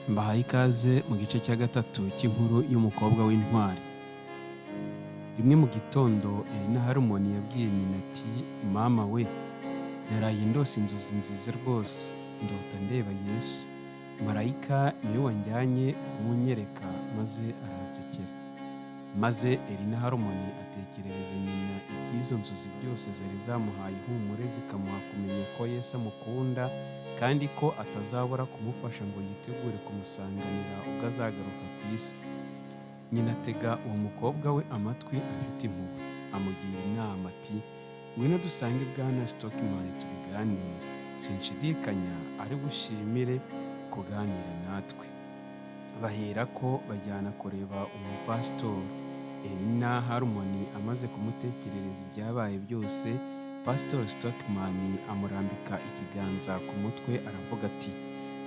Mbahaye ikaze mu gice cya gatatu cy'inkuru y'umukobwa w'intwari. Rimwe mu gitondo Elina Harmony yabwiye nyina ati mama we, naraye ndose inzozi nziza rwose, ndota ndeba Yesu. Marayika niwe wanjyanye kumunyereka maze aransekera. Maze Elina Harmony atekerereza nyina iby'izo nzozi byose zari zamuhaye ihumure zikamuha kumenya ko Yesu amukunda kandi ko atazabura kumufasha ngo yitegure kumusanganira ubwo azagaruka ku isi. Nyina atega uwo mukobwa we amatwi afite impuhwe, amugira inama ati ngwino dusange Bwana Stockman tubiganire, sinshidikanya ari bushimire kuganira natwe. Baherako bajyana kureba umupasitori. Elina Harmony amaze kumutekerereza ibyabaye byose, Pastor Stockman amurambika ikiganza ku mutwe aravuga ati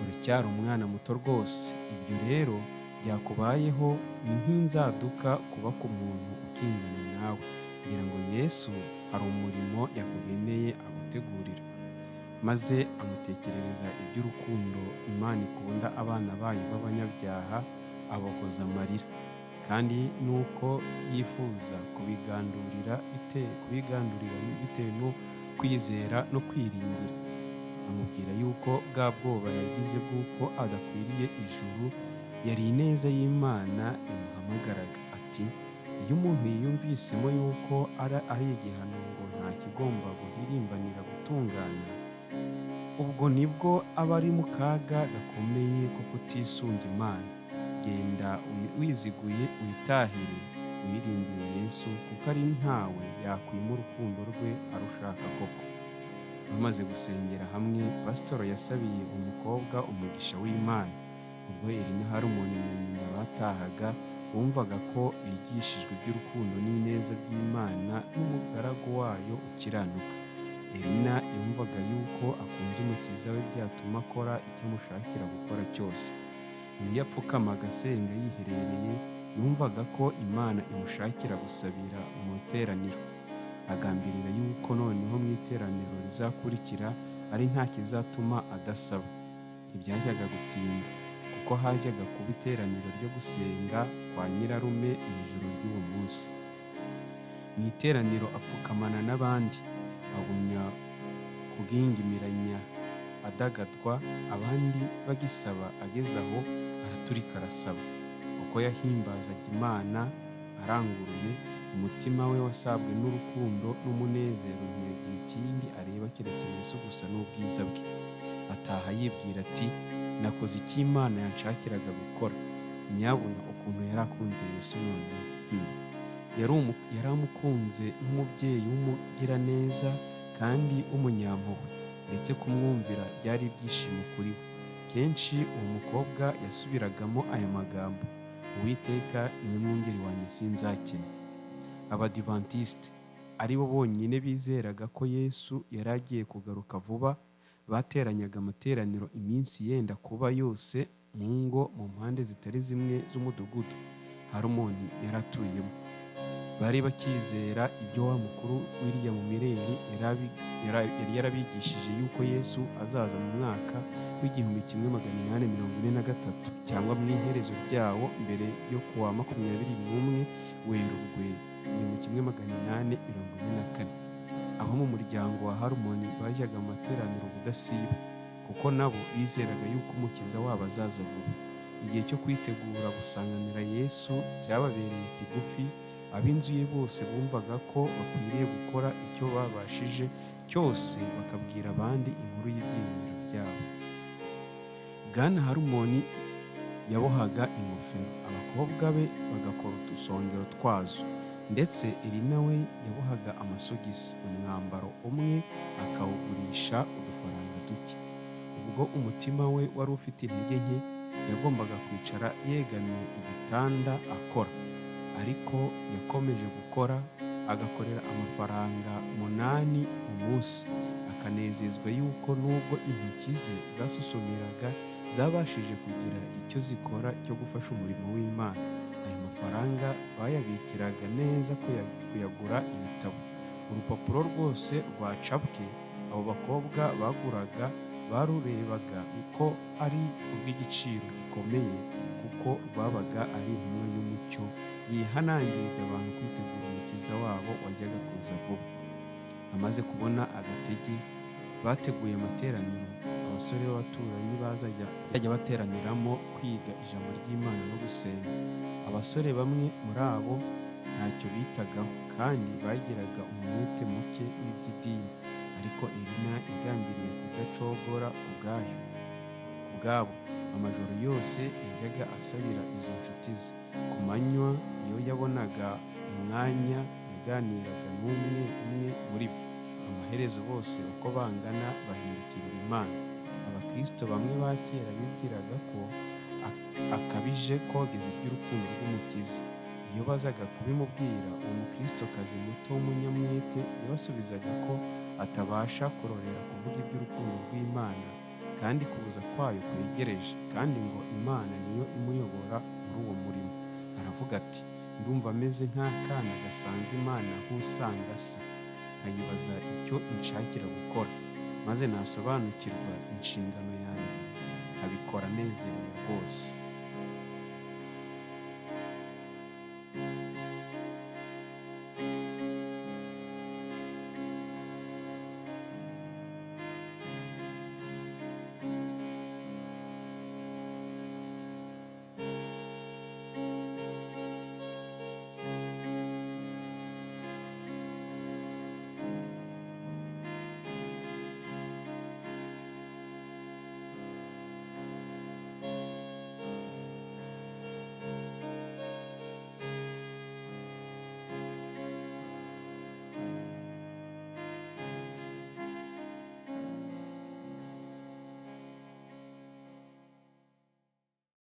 uracyari umwana muto rwose, ibyo rero byakubayeho ni nk'inzaduka kuba ku muntu ukingana nawe, ngira ngo Yesu hari umurimo yakugeneye agutegurira. Maze amutekerereza iby'urukundo Imana ikunda abana bayo b'abanyabyaha, abogoza amarira kandi nuko yifuza kubigandurira bitewe no kwizera no kwiringira. Amubwira yuko bwa bwoba yagize bw'uko adakwiriye ijuru yari ineza y'Imana imuhamagaraga. Ati iyo umuntu yiyumvisemo yuko ari igihano ngo nta kigomba guhirimbanira gutungana, ubwo nibwo aba ari mu kaga gakomeye ko kutisunga Imana. Genda wiziguye witahire, wiringire Yesu kuko ari ntawe yakwima urukundo rwe arushaka koko. Bamaze gusengera hamwe, pasitoro yasabiye umukobwa umugisha w'Imana. Ubwo Elina Harmony na nyina batahaga, bumvaga ko bigishijwe iby'urukundo n'ineza by'Imana n'umugaragu wayo ukiranuka. Elina yumvaga yuko akunze umukiza we byatuma akora icyo amushakira gukora cyose. Iyo yapfukamaga asenga yiherereye, yumvaga ko Imana imushakira gusabira mu iteraniro. Agambirira yuko noneho mu iteraniro rizakurikira ari nta kizatuma adasaba. Ntibyajyaga gutinda kuko hajyaga kuba iteraniro ryo gusenga kwa nyirarume mu ijoro ry'uwo munsi. Mu iteraniro apfukamana n'abandi, agumya kugingimiranya adagadwa, abandi bagisaba. Ageze aho araturika arasaba. Uko yahimbazaga Imana aranguruye, umutima we wasabwe n'urukundo n'umunezero, ntiyagira ikindi areba keretse Yesu gusa n'ubwiza bwe. Ataha yibwira ati nakoze icyo Imana yanshakiraga gukora. Nyabuna ukuntu yari akunze Yesu noneho! Yari amukunze nk'umubyeyi w'umugiraneza kandi w'umunyampuhwe, ndetse kumwumvira byari ibyishimo kuri we. Kenshi uwo mukobwa yasubiragamo aya magambo, Uwiteka niwe mwungeri wanjye sinzakena. Abadivantisite ari bo bonyine bizeraga ko Yesu yari agiye kugaruka vuba, bateranyaga amateraniro iminsi yenda kuba yose mu ngo mu mpande zitari zimwe z'umudugudu Harmony yari atuyemo. Bari bakizera ibyo wa mukuru William Miller yari yarabigishije yuko Yesu azaza mu mwaka w'1843 cyangwa mu iherezo ryawo mbere yo kuwa 21 Werurwe 1844. Abo mu muryango wa Harmony bajyaga mu materaniro ubudasiba kuko nabo bizeraga yuko umukiza wabo azaza vuba. Igihe cyo kwitegura gusanganira Yesu cyababereye kigufi. Ab'inzu ye bose bumvaga ko bakwiriye gukora icyo babashije cyose bakabwira abandi inkuru y'ibyiringiro byabo. Bwana Harmony yabohaga ingofero, abakobwa be bagakora udusongero twazo, ndetse Elina we yabohaga amasogisi. Umwambaro umwe akawugurisha udufaranga duke. Ubwo umutima we wari ufite intege nke, yagombaga kwicara yegamiye igitanda akora, ariko yakomeje gukora, agakorera amafaranga 8 mu munsi. Akanezezwa yuko nubwo intoki ze zasusumiraga zabashije kugira icyo zikora cyo gufasha umurimo w'Imana. Ayo mafaranga bayabikiraga neza kuyagura ibitabo. Urupapuro rwose rwacapwe abo bakobwa baguraga barurebaga ko ari urw'igiciro gikomeye kuko rwabaga ari intumwa y'umucyo yihanangiriza abantu kwitegura umukiza wabo wajyaga kuza vuba. Amaze kubona agatege, bateguye amateraniro abasore b'abaturanyi bazajya bateraniramo kwiga ijambo ry'Imana no gusenga. Abasore bamwe muri abo ntacyo bitagaho kandi bagiraga umwete muke w'iby'idini, ariko Irina igambiriye kudacogora ubwabo. Amajoro yose yajyaga asabira izo nshuti ze. Ku manywa iyo yabonaga umwanya yaganiraga n'umwe umwe muri bo. Amaherezo bose uko bangana bahindukirira Imana. Abakristo bamwe ba kera bibwiraga ko akabije kogeza iby'urukundo rw'Umukiza. Iyo bazaga kubimubwira, uwo mukristokazi muto w'umunyamwete yabasubizaga ko atabasha kurorera kuvuga iby'urukundo rw'Imana kandi kuza kwayo kwegereje, kandi ngo Imana niyo imuyobora muri uwo murimo. Aravuga ati, ndumva ameze nk'akana gasanze Imana nk'usanga se, nkayibaza icyo inshakira gukora, maze nasobanukirwa inshingano yanjye nkabikora nezerewe rwose.